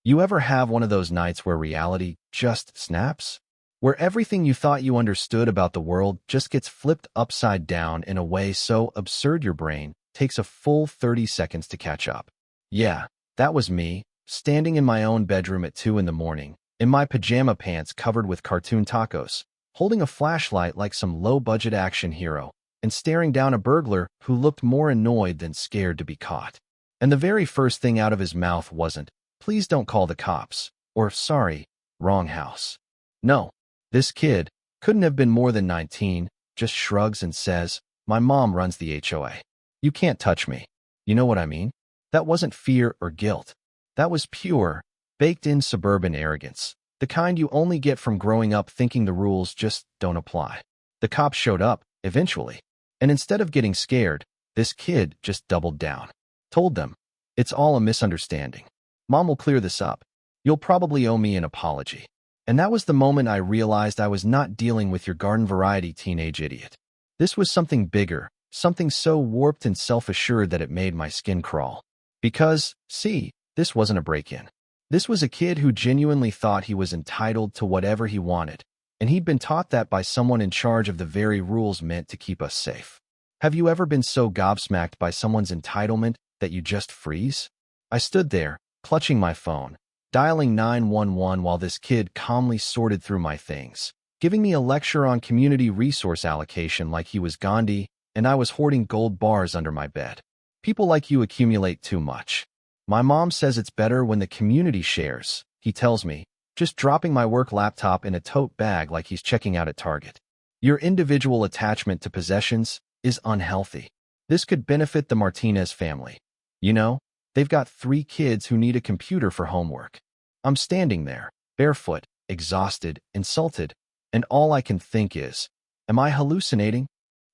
You ever have one of those nights where reality just snaps? Where everything you thought you understood about the world just gets flipped upside down in a way so absurd your brain takes a full 30 seconds to catch up. Yeah, that was me, standing in my own bedroom at 2 in the morning, in my pajama pants covered with cartoon tacos, holding a flashlight like some low-budget action hero, and staring down a burglar who looked more annoyed than scared to be caught. And the very first thing out of his mouth wasn't, "Please don't call the cops," or "Sorry, wrong house." No, this kid couldn't have been more than 19, just shrugs and says, "My mom runs the HOA. You can't touch me." You know what I mean? That wasn't fear or guilt. That was pure, baked-in suburban arrogance, the kind you only get from growing up thinking the rules just don't apply. The cops showed up, eventually, and instead of getting scared, this kid just doubled down. Told them, "It's all a misunderstanding. Mom will clear this up. You'll probably owe me an apology." And that was the moment I realized I was not dealing with your garden-variety teenage idiot. This was something bigger, something so warped and self-assured that it made my skin crawl. Because, see, this wasn't a break-in. This was a kid who genuinely thought he was entitled to whatever he wanted, and he'd been taught that by someone in charge of the very rules meant to keep us safe. Have you ever been so gobsmacked by someone's entitlement that you just freeze? I stood there, clutching my phone, dialing 911 while this kid calmly sorted through my things, giving me a lecture on community resource allocation like he was Gandhi and I was hoarding gold bars under my bed. "People like you accumulate too much. My mom says it's better when the community shares," he tells me, just dropping my work laptop in a tote bag like he's checking out at Target. "Your individual attachment to possessions is unhealthy. This could benefit the Martinez family. You know, they've got 3 kids who need a computer for homework." I'm standing there, barefoot, exhausted, insulted, and all I can think is, am I hallucinating?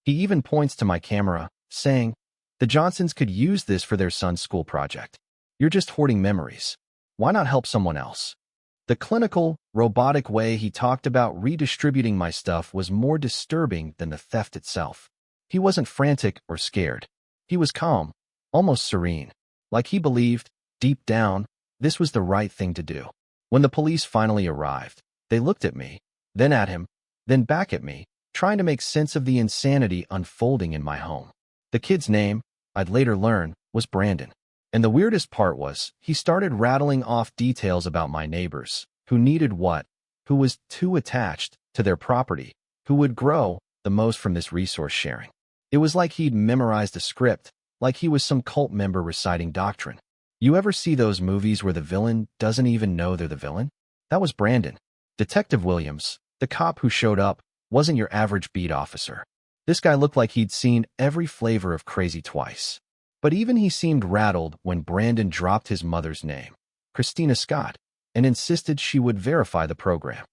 He even points to my camera, saying, "The Johnsons could use this for their son's school project. You're just hoarding memories. Why not help someone else?" The clinical, robotic way he talked about redistributing my stuff was more disturbing than the theft itself. He wasn't frantic or scared. He was calm, almost serene. Like he believed, deep down, this was the right thing to do. When the police finally arrived, they looked at me, then at him, then back at me, trying to make sense of the insanity unfolding in my home. The kid's name, I'd later learn, was Brandon. And the weirdest part was, he started rattling off details about my neighbors, who needed what, who was too attached to their property, who would grow the most from this resource sharing. It was like he'd memorized a script, like he was some cult member reciting doctrine. You ever see those movies where the villain doesn't even know they're the villain? That was Brandon. Detective Williams, the cop who showed up, wasn't your average beat officer. This guy looked like he'd seen every flavor of crazy twice. But even he seemed rattled when Brandon dropped his mother's name, Christina Scott, and insisted she would verify the program.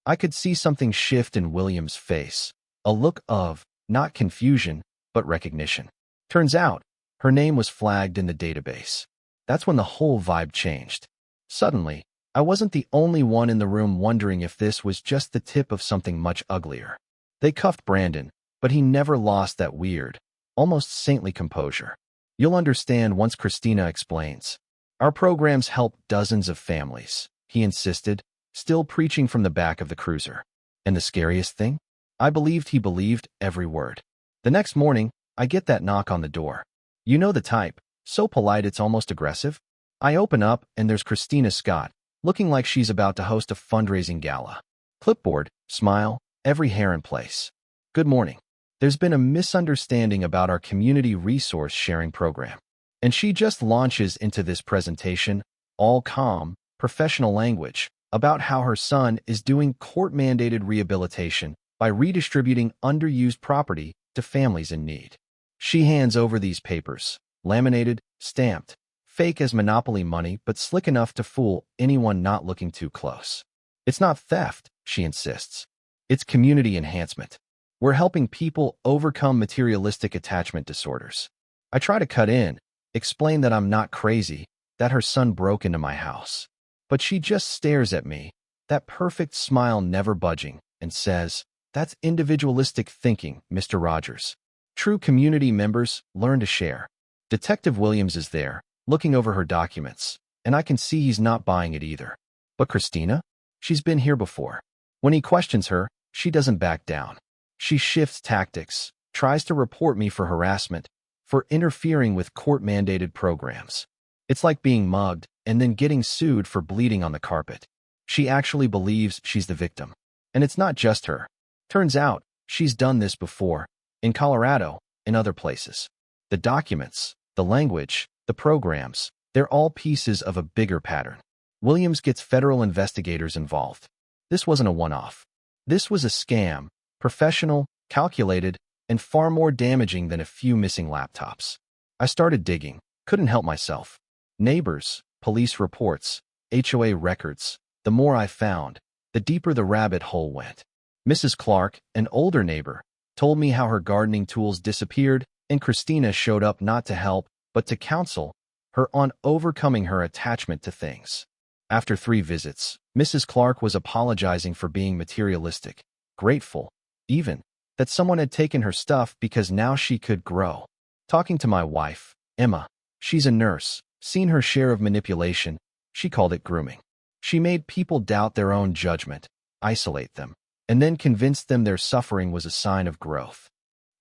I could see something shift in Williams' face, a look of, not confusion, but recognition. Turns out, her name was flagged in the database. That's when the whole vibe changed. Suddenly, I wasn't the only one in the room wondering if this was just the tip of something much uglier. They cuffed Brandon, but he never lost that weird, almost saintly composure. "You'll understand once Christina explains. Our programs help dozens of families," he insisted, still preaching from the back of the cruiser. And the scariest thing? I believed he believed every word. The next morning, I get that knock on the door. You know the type, so polite it's almost aggressive. I open up and there's Christina Scott, looking like she's about to host a fundraising gala. Clipboard, smile, every hair in place. "Good morning. There's been a misunderstanding about our community resource sharing program." And she just launches into this presentation, all calm, professional language, about how her son is doing court-mandated rehabilitation by redistributing underused property to families in need. She hands over these papers, laminated, stamped, fake as monopoly money but slick enough to fool anyone not looking too close. "It's not theft," she insists. "It's community enhancement. We're helping people overcome materialistic attachment disorders." I try to cut in, explain that I'm not crazy, that her son broke into my house. But she just stares at me, that perfect smile never budging, and says, "That's individualistic thinking, Mr. Rogers. True community members learn to share." Detective Williams is there, looking over her documents, and I can see he's not buying it either. But Christina? She's been here before. When he questions her, she doesn't back down. She shifts tactics, tries to report me for harassment, for interfering with court-mandated programs. It's like being mugged and then getting sued for bleeding on the carpet. She actually believes she's the victim. And it's not just her. Turns out, she's done this before, in Colorado, in other places. The documents, the language, the programs, they're all pieces of a bigger pattern. Williams gets federal investigators involved. This wasn't a one-off. This was a scam, professional, calculated, and far more damaging than a few missing laptops. I started digging, couldn't help myself. Neighbors, police reports, HOA records. The more I found, the deeper the rabbit hole went. Mrs. Clark, an older neighbor, told me how her gardening tools disappeared, and Christina showed up not to help, but to counsel her on overcoming her attachment to things. After 3 visits, Mrs. Clark was apologizing for being materialistic, grateful, even, that someone had taken her stuff because now she could grow. Talking to my wife, Emma, she's a nurse, seen her share of manipulation, she called it grooming. She made people doubt their own judgment, isolate them, and then convinced them their suffering was a sign of growth.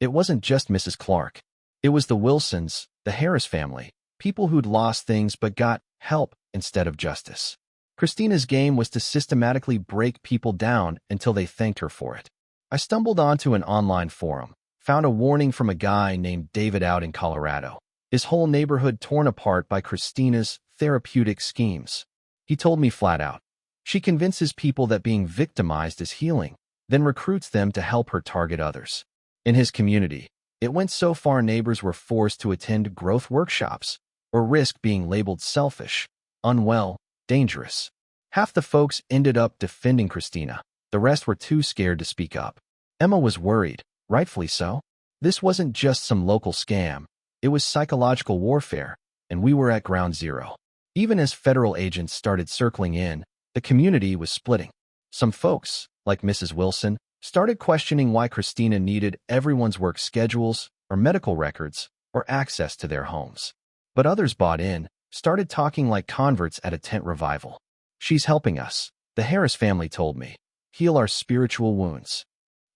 It wasn't just Mrs. Clark. It was the Wilsons, the Harris family, people who'd lost things but got help instead of justice. Christina's game was to systematically break people down until they thanked her for it. I stumbled onto an online forum, found a warning from a guy named David out in Colorado. His whole neighborhood torn apart by Christina's therapeutic schemes. He told me flat out, she convinces people that being victimized is healing, then recruits them to help her target others. In his community, it went so far neighbors were forced to attend growth workshops or risk being labeled selfish, unwell, dangerous. Half the folks ended up defending Christina. The rest were too scared to speak up. Emma was worried, rightfully so. This wasn't just some local scam. It was psychological warfare, and we were at ground zero. Even as federal agents started circling in, the community was splitting. Some folks, like Mrs. Wilson, started questioning why Christina needed everyone's work schedules or medical records or access to their homes. But others bought in, started talking like converts at a tent revival. She's helping us, the Harris family told me, heal our spiritual wounds.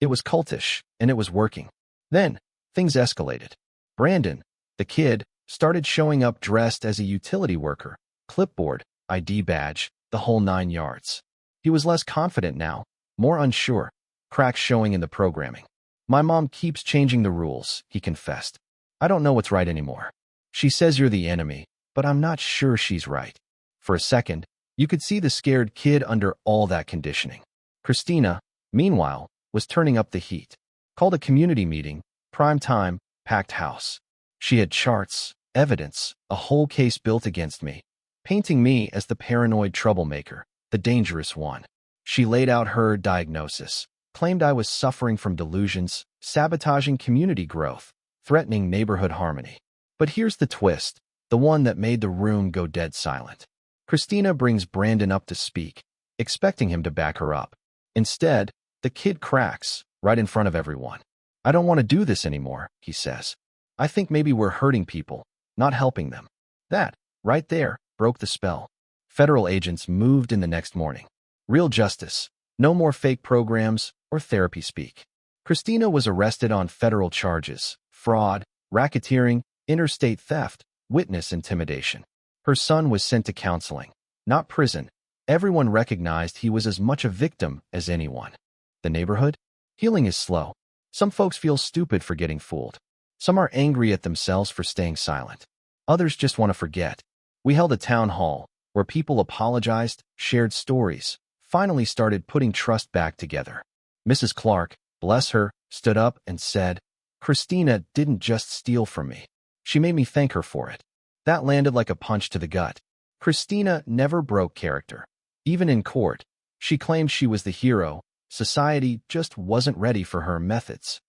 It was cultish, and it was working. Then, things escalated. Brandon, the kid, started showing up dressed as a utility worker, clipboard, ID badge, the whole 9 yards. He was less confident now, more unsure, cracks showing in the programming. My mom keeps changing the rules, he confessed. I don't know what's right anymore. She says you're the enemy, but I'm not sure she's right. For a second, you could see the scared kid under all that conditioning. Christina, meanwhile, was turning up the heat. Called a community meeting, prime time, packed house. She had charts, evidence, a whole case built against me, painting me as the paranoid troublemaker, the dangerous one. She laid out her diagnosis, claimed I was suffering from delusions, sabotaging community growth, threatening neighborhood harmony. But here's the twist, the one that made the room go dead silent. Christina brings Brandon up to speak, expecting him to back her up. Instead, the kid cracks, right in front of everyone. I don't want to do this anymore, he says. I think maybe we're hurting people, not helping them. That, right there, broke the spell. Federal agents moved in the next morning. Real justice, no more fake programs or therapy speak. Christina was arrested on federal charges, fraud, racketeering, interstate theft, witness intimidation. Her son was sent to counseling, not prison. Everyone recognized he was as much a victim as anyone. The neighborhood? Healing is slow. Some folks feel stupid for getting fooled. Some are angry at themselves for staying silent. Others just want to forget. We held a town hall where people apologized, shared stories, finally started putting trust back together. Mrs. Clark, bless her, stood up and said, Christina didn't just steal from me. She made me thank her for it. That landed like a punch to the gut. Christina never broke character. Even in court, she claimed she was the hero. Society just wasn't ready for her methods.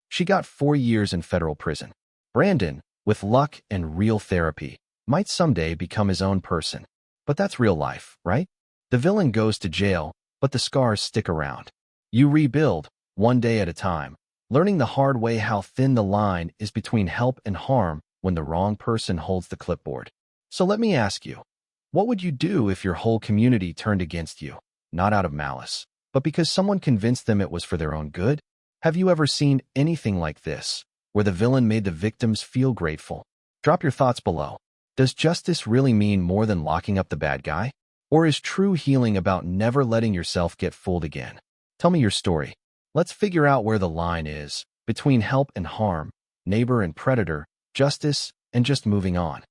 She got 4 years in federal prison. Brandon, with luck and real therapy, might someday become his own person. But that's real life, right? The villain goes to jail, but the scars stick around. You rebuild, one day at a time, learning the hard way how thin the line is between help and harm when the wrong person holds the clipboard. So let me ask you, What would you do if your whole community turned against you? Not out of malice, but because someone convinced them it was for their own good? Have you ever seen anything like this, where the villain made the victims feel grateful? Drop your thoughts below. Does justice really mean more than locking up the bad guy? Or is true healing about never letting yourself get fooled again? Tell me your story. Let's figure out where the line is between help and harm, neighbor and predator, justice and just moving on.